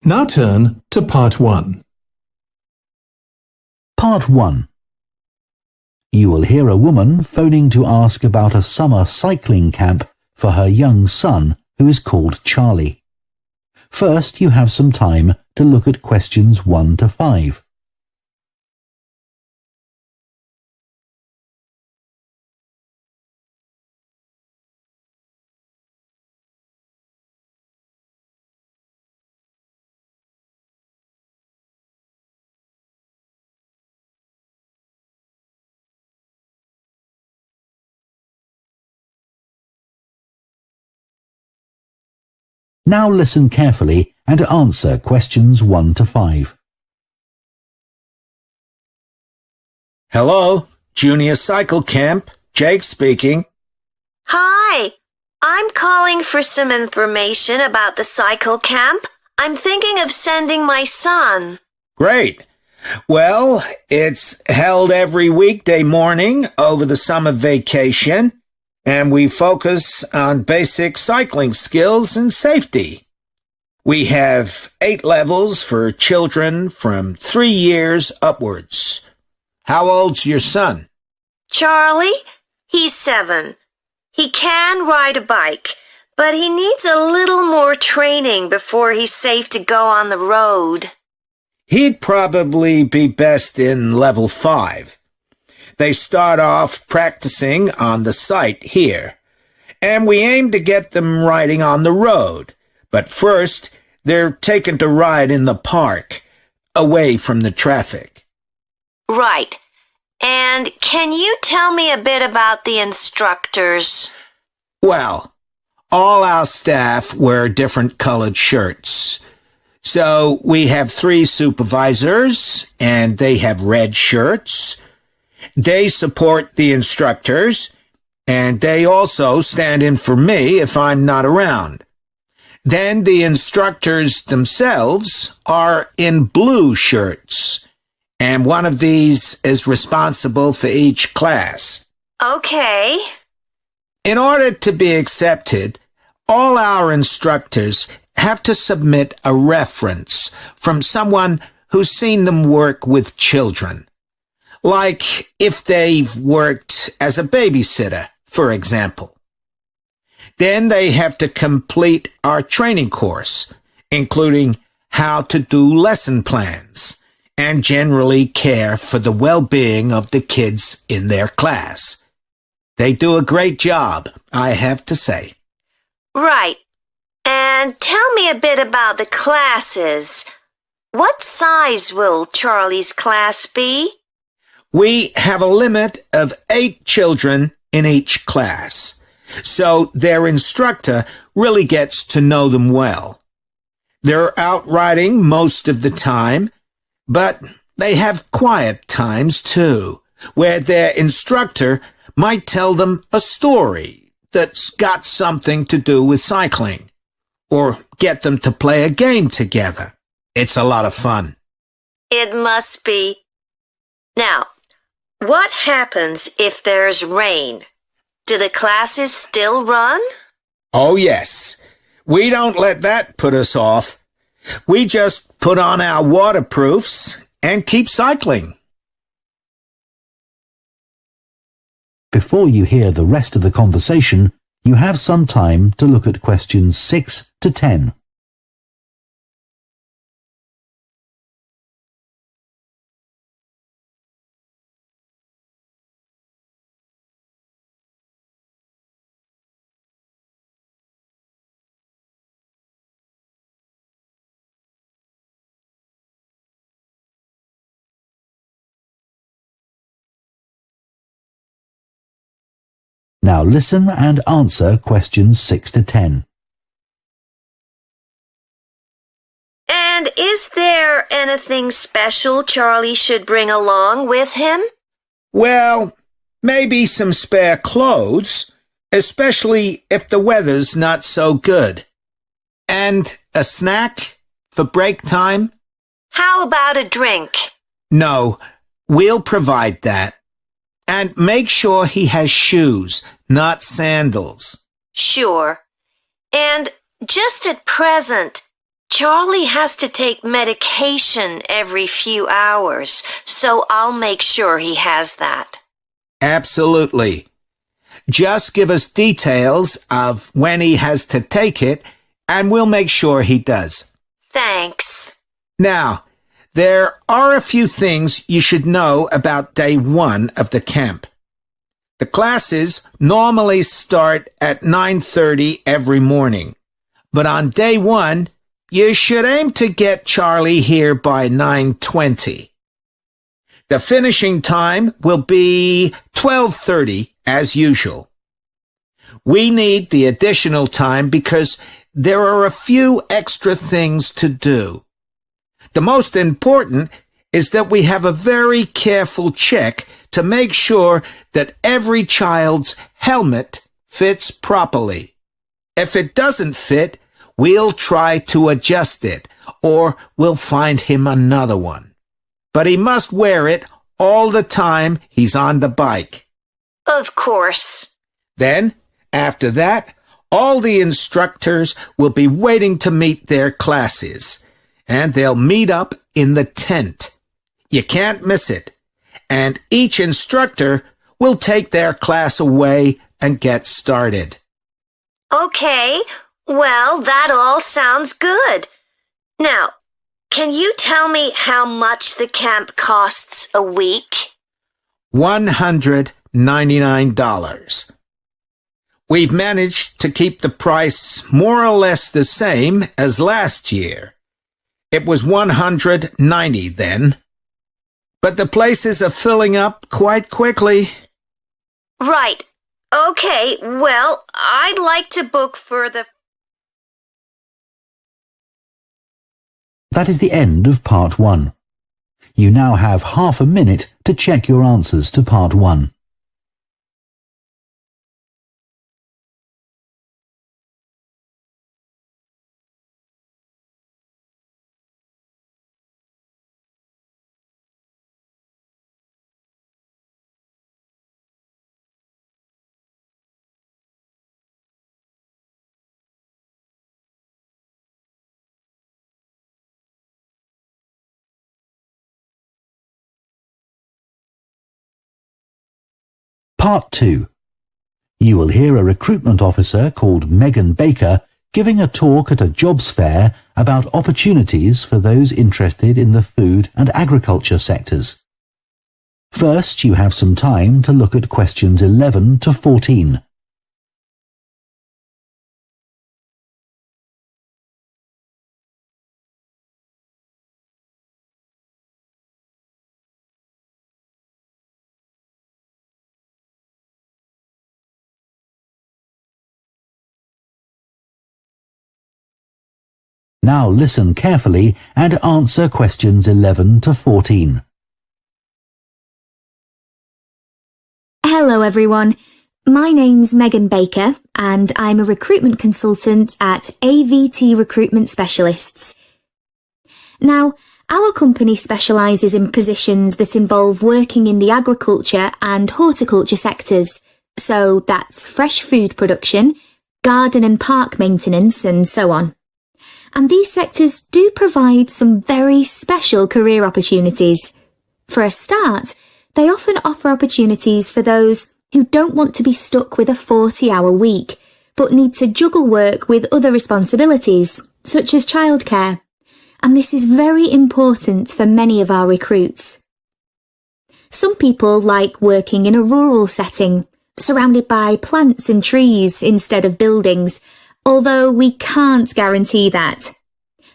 Now turn to Part 1. Part 1. You will hear a woman phoning to ask about a summer cycling camp for her young son, who is called Charlie. First, you have some time to look at questions 1 to 5. Now listen carefully and answer questions 1 to 5. Hello, Junior Cycle Camp. Jake speaking. Hi, I'm calling for some information about the cycle camp. I'm thinking of sending my son. Great. Well, it's held every weekday morning over the summer vacation, and we focus on basic cycling skills and safety. We have 8 levels for children from 3 years upwards. How old's your son? Charlie, he's 7. He can ride a bike, but he needs a little more training before he's safe to go on the road. He'd probably be best in level 5. They start off practicing on the site here, and we aim to get them riding on the road. But first, they're taken to ride in the park, away from the traffic. Right. And can you tell me a bit about the instructors? Well, all our staff wear different colored shirts. So we have 3 supervisors, and they have red shirts. They support the instructors, and they also stand in for me if I'm not around. Then the instructors themselves are in blue shirts, and one of these is responsible for each class. Okay. In order to be accepted, all our instructors have to submit a reference from someone who's seen them work with children. Like if they've worked as a babysitter, for example. Then they have to complete our training course, including how to do lesson plans and generally care for the well-being of the kids in their class. They do a great job, I have to say. Right. And tell me a bit about the classes. What size will Charlie's class be? We have a limit of 8 children in each class, so their instructor really gets to know them well. They're out riding most of the time, but they have quiet times too, where their instructor might tell them a story that's got something to do with cycling, or get them to play a game together. It's a lot of fun. It must be. Now, what happens if there's rain? Do the classes still run? Oh, yes. We don't let that put us off. We just put on our waterproofs and keep cycling. Before you hear the rest of the conversation, you have some time to look at questions 6 to 10. Now listen and answer questions 6 to 10. And is there anything special Charlie should bring along with him? Well, maybe some spare clothes, especially if the weather's not so good. And a snack for break time? How about a drink? No, we'll provide that. And make sure he has shoes, not sandals. Sure. And just at present, Charlie has to take medication every few hours, so I'll make sure he has that. Absolutely. Just give us details of when he has to take it, and we'll make sure he does. Thanks. Now, there are a few things you should know about day 1 of the camp. The classes normally start at 9:30 every morning, but on day 1, you should aim to get Charlie here by 9:20. The finishing time will be 12:30 as usual. We need the additional time because there are a few extra things to do. The most important is that we have a very careful check to make sure that every child's helmet fits properly. If it doesn't fit, we'll try to adjust it, or we'll find him another one. But he must wear it all the time he's on the bike. Of course. Then, after that, all the instructors will be waiting to meet their classes, and they'll meet up in the tent. You can't miss it. And each instructor will take their class away and get started. Okay, well, that all sounds good. Now, can you tell me how much the camp costs a week? $199. We've managed to keep the price more or less the same as last year. It was $190 then. But the places are filling up quite quickly. Right. Okay, well, I'd like to book for the... That is the end of part 1. You now have half a minute to check your answers to part 1. Part 2. You will hear a recruitment officer called Megan Baker giving a talk at a jobs fair about opportunities for those interested in the food and agriculture sectors. First, you have some time to look at questions 11 to 14. Now listen carefully and answer questions 11 to 14. Hello everyone, my name's Megan Baker and I'm a recruitment consultant at AVT Recruitment Specialists. Now, our company specialises in positions that involve working in the agriculture and horticulture sectors, so that's fresh food production, garden and park maintenance and so on. And these sectors do provide some very special career opportunities. For a start, they often offer opportunities for those who don't want to be stuck with a 40-hour week, but need to juggle work with other responsibilities, such as childcare. And this is very important for many of our recruits. Some people like working in a rural setting, surrounded by plants and trees instead of buildings, although we can't guarantee that.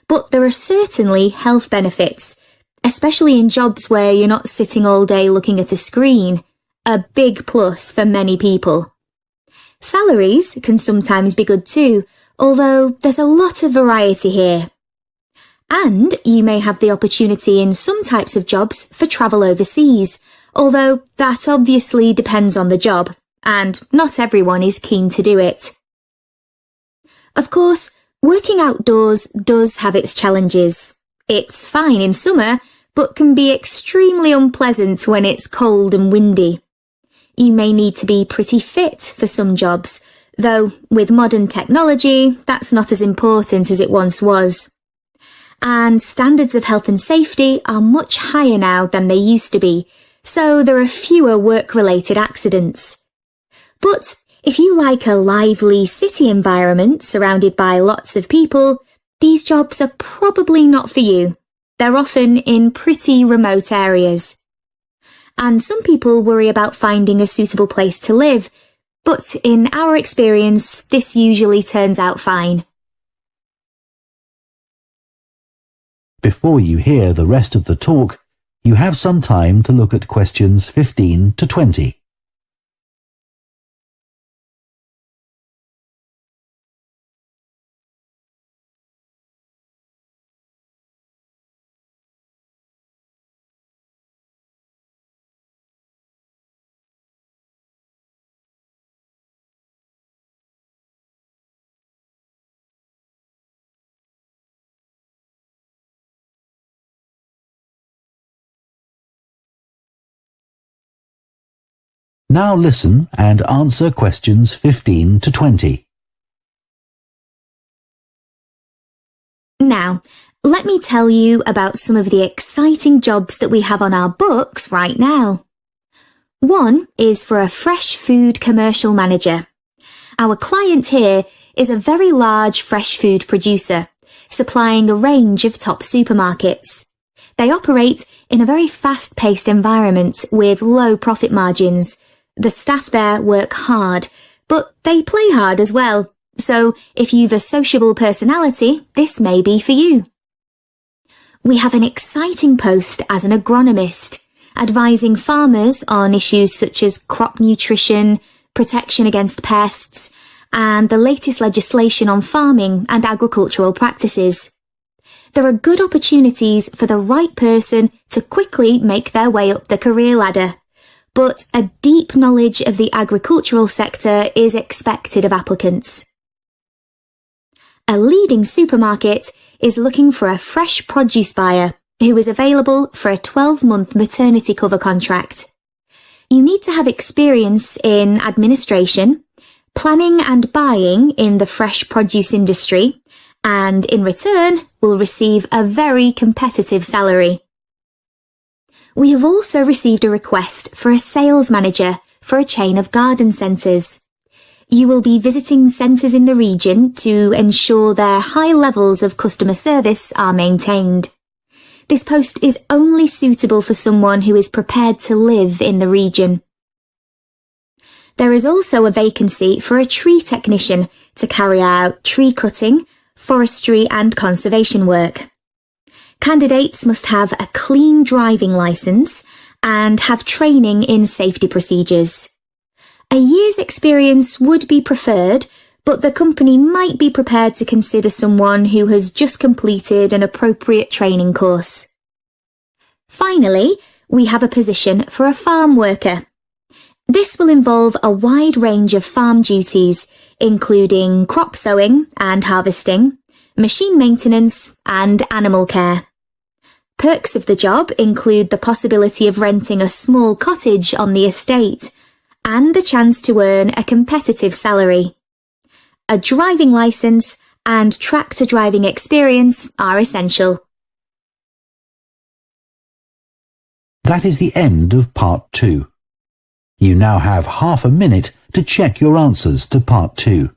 But there are certainly health benefits, especially in jobs where you're not sitting all day looking at a screen, a big plus for many people. Salaries can sometimes be good too, although there's a lot of variety here. And you may have the opportunity in some types of jobs for travel overseas, although that obviously depends on the job, and not everyone is keen to do it. Of course, working outdoors does have its challenges. It's fine in summer, but can be extremely unpleasant when it's cold and windy. You may need to be pretty fit for some jobs, though with modern technology, that's not as important as it once was. and standards of health and safety are much higher now than they used to be, so there are fewer work-related accidents. But if you like a lively city environment surrounded by lots of people, these jobs are probably not for you. They're often in pretty remote areas. And some people worry about finding a suitable place to live, but in our experience, this usually turns out fine. Before you hear the rest of the talk, you have some time to look at questions 15 to 20. Now listen and answer questions 15 to 20. Now, let me tell you about some of the exciting jobs that we have on our books right now. One is for a fresh food commercial manager. Our client here is a very large fresh food producer, supplying a range of top supermarkets. They operate in a very fast-paced environment with low profit margins. The staff there work hard, but they play hard as well. So if you've a sociable personality, this may be for you. We have an exciting post as an agronomist, advising farmers on issues such as crop nutrition, protection against pests, and the latest legislation on farming and agricultural practices. There are good opportunities for the right person to quickly make their way up the career ladder, but a deep knowledge of the agricultural sector is expected of applicants. A leading supermarket is looking for a fresh produce buyer who is available for a 12-month maternity cover contract. You need to have experience in administration, planning and buying in the fresh produce industry, and in return will receive a very competitive salary. We have also received a request for a sales manager for a chain of garden centres. You will be visiting centres in the region to ensure their high levels of customer service are maintained. This post is only suitable for someone who is prepared to live in the region. There is also a vacancy for a tree technician to carry out tree cutting, forestry and conservation work. Candidates must have a clean driving licence and have training in safety procedures. A year's experience would be preferred, but the company might be prepared to consider someone who has just completed an appropriate training course. Finally, we have a position for a farm worker. This will involve a wide range of farm duties, including crop sowing and harvesting, machine maintenance, and animal care. Perks of the job include the possibility of renting a small cottage on the estate and the chance to earn a competitive salary. A driving licence and tractor driving experience are essential. That is the end of part 2. You now have half a minute to check your answers to part 2.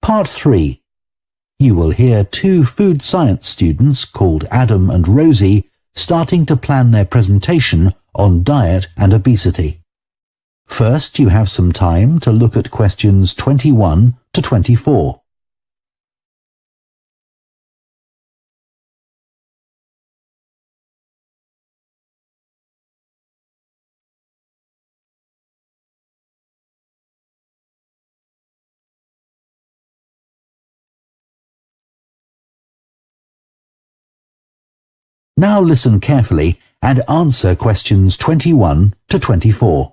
Part 3. You will hear 2 food science students called Adam and Rosie starting to plan their presentation on diet and obesity. First, you have some time to look at questions 21 to 24. Now listen carefully and answer questions 21 to 24.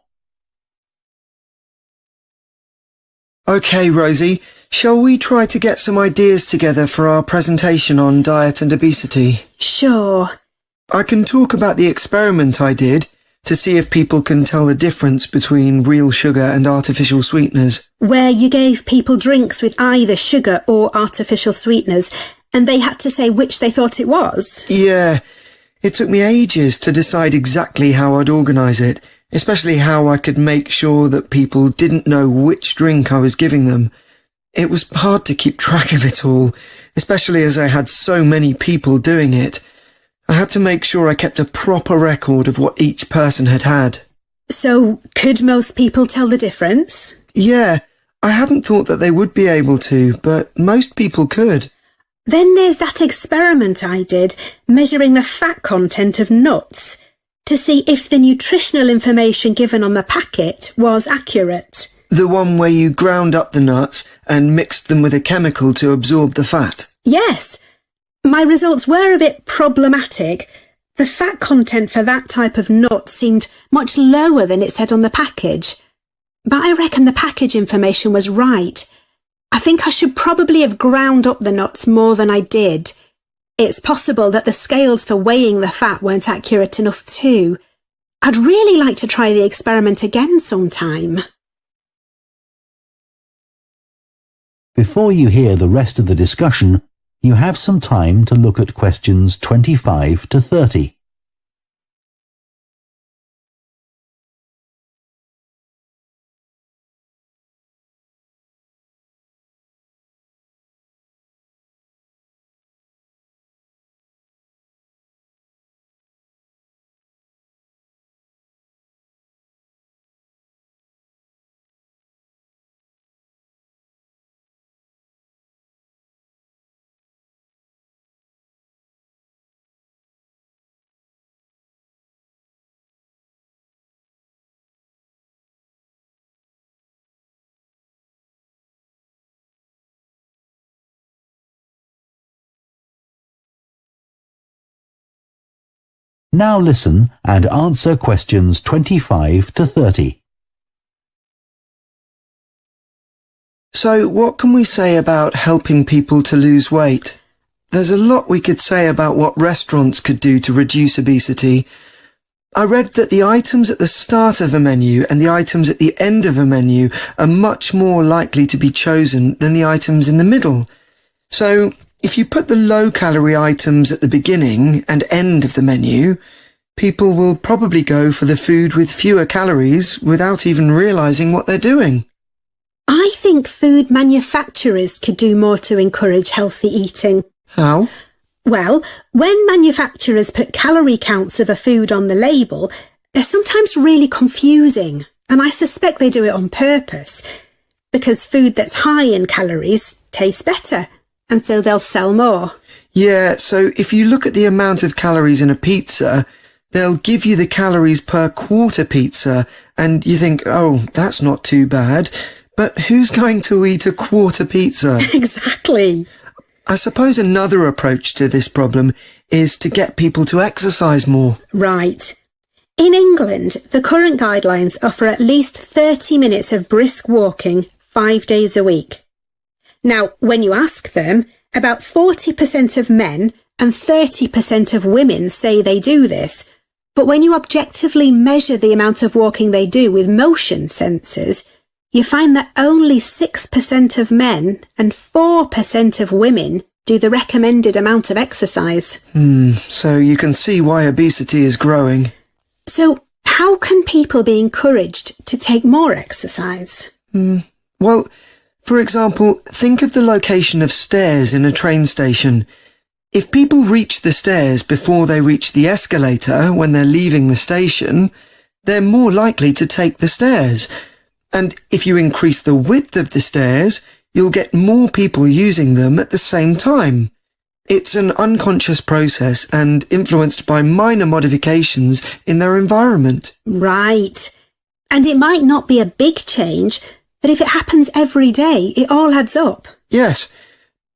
OK, Rosie, shall we try to get some ideas together for our presentation on diet and obesity? Sure. I can talk about the experiment I did to see if people can tell the difference between real sugar and artificial sweeteners. Where you gave people drinks with either sugar or artificial sweeteners, and they had to say which they thought it was? Yeah, it took me ages to decide exactly how I'd organise it, especially how I could make sure that people didn't know which drink I was giving them. It was hard to keep track of it all, especially as I had so many people doing it. I had to make sure I kept a proper record of what each person had had. So, could most people tell the difference? Yeah, I hadn't thought that they would be able to, but most people could. Then there's that experiment I did, measuring the fat content of nuts, to see if the nutritional information given on the packet was accurate. The one where you ground up the nuts and mixed them with a chemical to absorb the fat? Yes. My results were a bit problematic. The fat content for that type of nut seemed much lower than it said on the package. But I reckon the package information was right. I think I should probably have ground up the nuts more than I did. It's possible that the scales for weighing the fat weren't accurate enough too. I'd really like to try the experiment again sometime. Before you hear the rest of the discussion, you have some time to look at questions 25 to 30. Now listen and answer questions 25 to 30. So what can we say about helping people to lose weight? There's a lot we could say about what restaurants could do to reduce obesity. I read that the items at the start of a menu and the items at the end of a menu are much more likely to be chosen than the items in the middle. So if you put the low-calorie items at the beginning and end of the menu, people will probably go for the food with fewer calories without even realising what they're doing. I think food manufacturers could do more to encourage healthy eating. How? Well, when manufacturers put calorie counts of a food on the label, they're sometimes really confusing, and I suspect they do it on purpose, because food that's high in calories tastes better, and so they'll sell more. Yeah, so if you look at the amount of calories in a pizza, they'll give you the calories per quarter pizza, and you think, oh, that's not too bad. But who's going to eat a quarter pizza? Exactly. I suppose another approach to this problem is to get people to exercise more. Right. In England, the current guidelines offer at least 30 minutes of brisk walking 5 days a week. Now, when you ask them, about 40% of men and 30% of women say they do this. But when you objectively measure the amount of walking they do with motion sensors, you find that only 6% of men and 4% of women do the recommended amount of exercise. So you can see why obesity is growing. So how can people be encouraged to take more exercise? Well, for example, think of the location of stairs in a train station. If people reach the stairs before they reach the escalator when they're leaving the station, they're more likely to take the stairs. And if you increase the width of the stairs, you'll get more people using them at the same time. It's an unconscious process and influenced by minor modifications in their environment. Right. And it might not be a big change, but if it happens every day, it all adds up. Yes,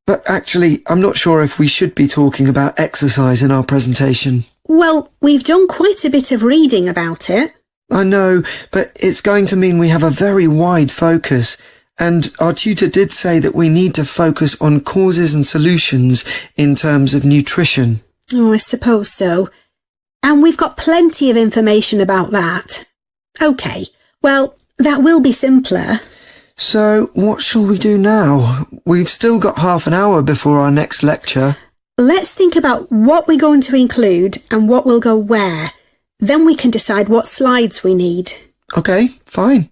But actually, I'm not sure if we should be talking about exercise in our presentation. Well, we've done quite a bit of reading about it. I know, but it's going to mean we have a very wide focus, and our tutor did say that we need to focus on causes and solutions in terms of nutrition. Oh, I suppose so. And we've got plenty of information about that. OK, well, that will be simpler. So, what shall we do now? We've still got half an hour before our next lecture. Let's think about what we're going to include and what will go where. Then we can decide what slides we need. OK, fine.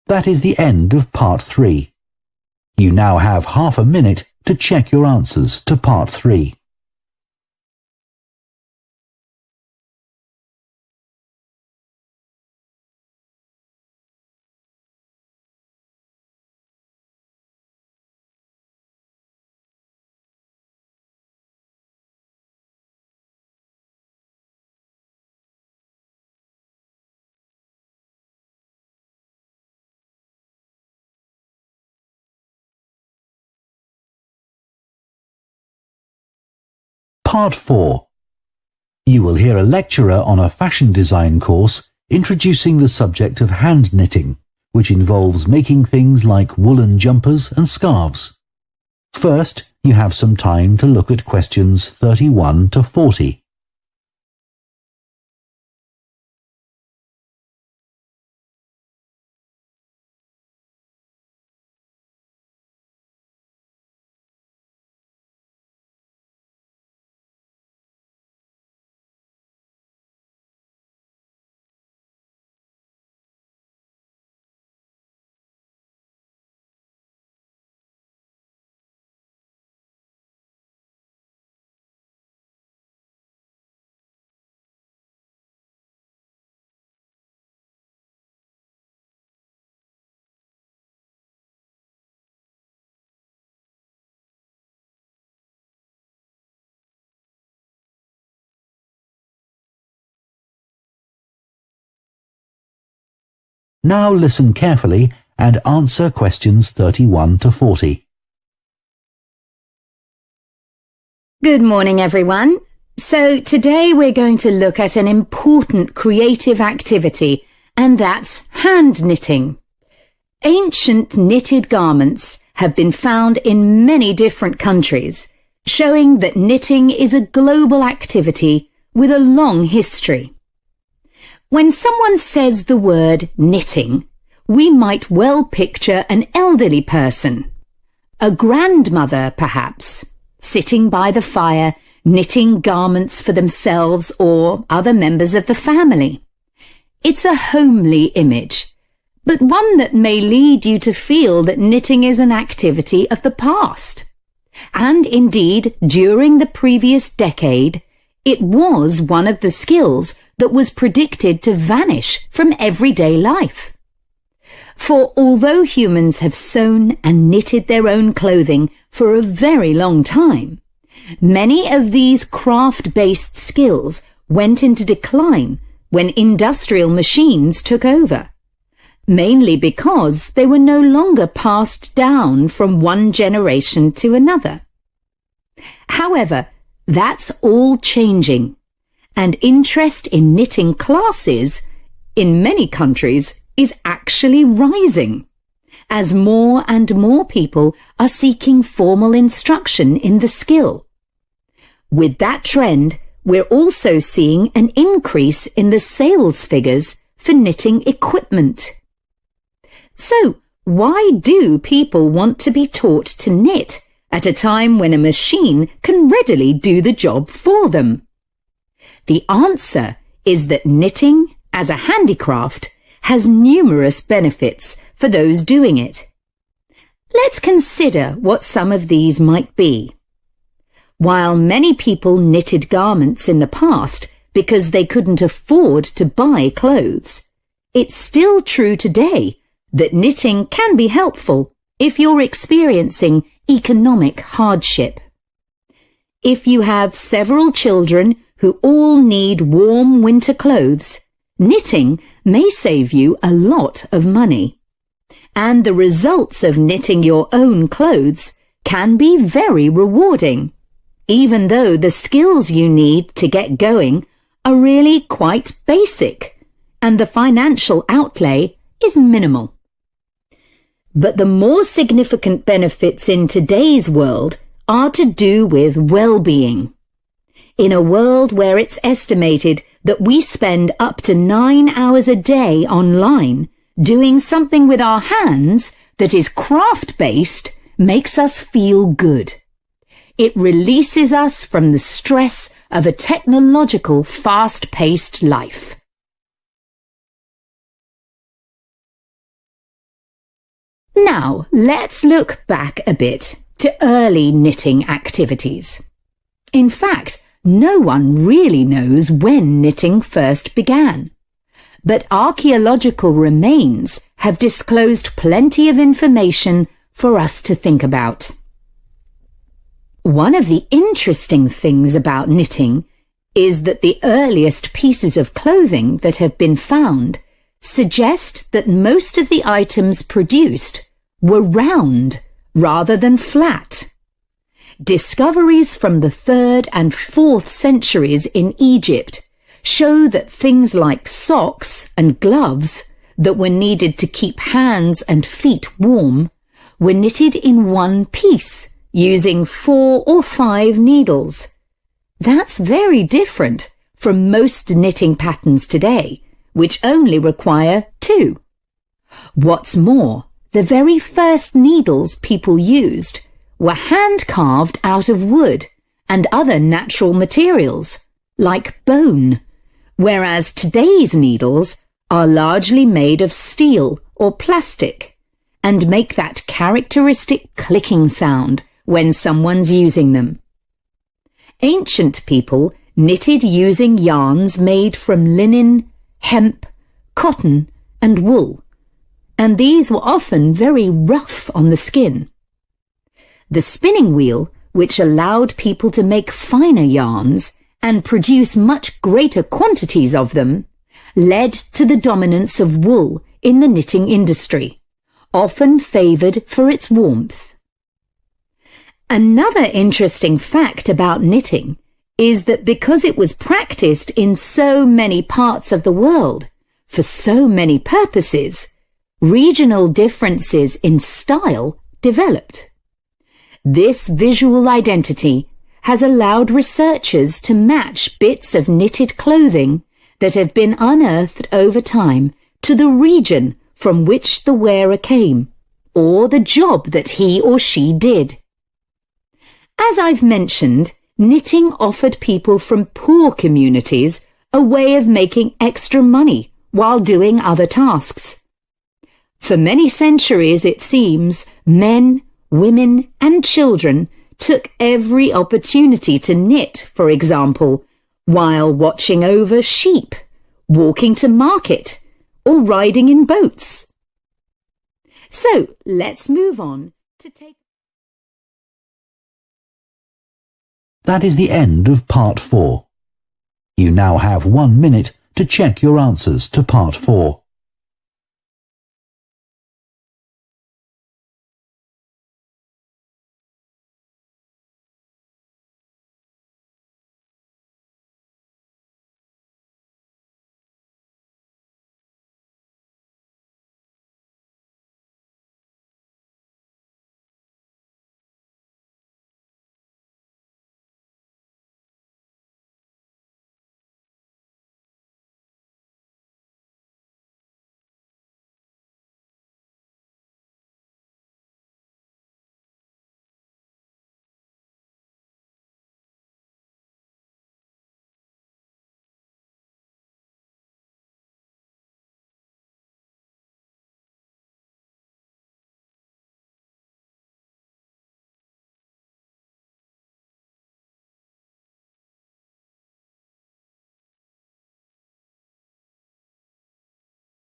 That is the end of Part 3. You now have half a minute to check your answers to Part 3. Part 4. You will hear a lecturer on a fashion design course introducing the subject of hand knitting, which involves making things like woolen jumpers and scarves. First, you have some time to look at questions 31 to 40. Now listen carefully and answer questions 31 to 40. Good morning, everyone. So today we're going to look at an important creative activity, and that's hand knitting. Ancient knitted garments have been found in many different countries, showing that knitting is a global activity with a long history. When someone says the word knitting, we might well picture an elderly person, a grandmother perhaps, sitting by the fire, knitting garments for themselves or other members of the family. It's a homely image, but one that may lead you to feel that knitting is an activity of the past. And indeed, during the previous decade, it was one of the skills that was predicted to vanish from everyday life. For although humans have sewn and knitted their own clothing for a very long time, many of these craft-based skills went into decline when industrial machines took over, mainly because they were no longer passed down from one generation to another. However, that's all changing, and interest in knitting classes in many countries is actually rising, as more and more people are seeking formal instruction in the skill. With that trend, we're also seeing an increase in the sales figures for knitting equipment. So, why do people want to be taught to knit at a time when a machine can readily do the job for them? The answer is that knitting, as a handicraft, has numerous benefits for those doing it. Let's consider what some of these might be. While many people knitted garments in the past because they couldn't afford to buy clothes, it's still true today that knitting can be helpful if you're experiencing economic hardship. If you have several children who all need warm winter clothes, knitting may save you a lot of money. and the results of knitting your own clothes can be very rewarding, even though the skills you need to get going are really quite basic, and the financial outlay is minimal. But the more significant benefits in today's world are to do with well-being. In a world where it's estimated that we spend up to 9 hours a day online, doing something with our hands that is craft-based makes us feel good. It releases us from the stress of a technological, fast-paced life. Now, let's look back a bit to early knitting activities. In fact, no one really knows when knitting first began, but archaeological remains have disclosed plenty of information for us to think about. One of the interesting things about knitting is that the earliest pieces of clothing that have been found suggest that most of the items produced were round rather than flat. Discoveries from the 3rd and 4th centuries in Egypt show that things like socks and gloves that were needed to keep hands and feet warm were knitted in one piece using 4 or 5 needles. That's very different from most knitting patterns today, which only require 2. What's more, the very first needles people used were hand-carved out of wood and other natural materials, like bone, whereas today's needles are largely made of steel or plastic and make that characteristic clicking sound when someone's using them. Ancient people knitted using yarns made from linen, hemp, cotton, and wool, and these were often very rough on the skin. The spinning wheel, which allowed people to make finer yarns and produce much greater quantities of them, led to the dominance of wool in the knitting industry, often favoured for its warmth. Another interesting fact about knitting is that because it was practiced in so many parts of the world, for so many purposes, regional differences in style developed. This visual identity has allowed researchers to match bits of knitted clothing that have been unearthed over time to the region from which the wearer came, or the job that he or she did. As I've mentioned, knitting offered people from poor communities a way of making extra money while doing other tasks. For many centuries, it seems, men, women, and children took every opportunity to knit, for example, while watching over sheep, walking to market, or riding in boats. So, let's move on to take... That is the end of Part 4. You now have 1 minute to check your answers to Part 4.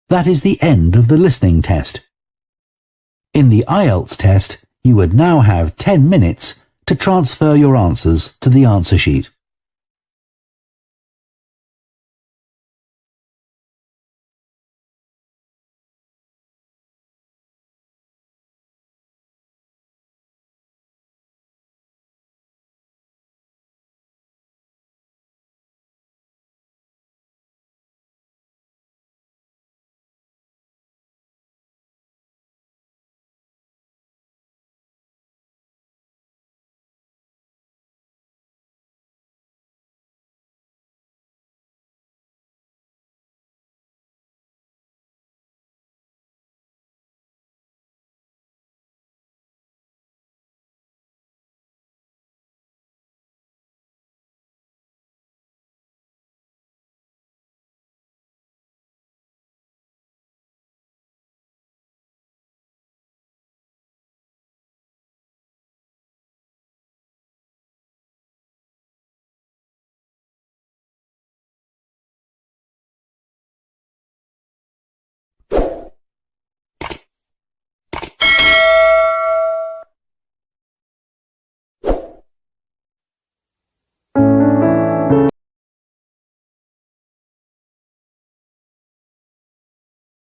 That is the end of the listening test. In the Ielts test, you would now have 10 minutes to transfer your answers to the answer sheet.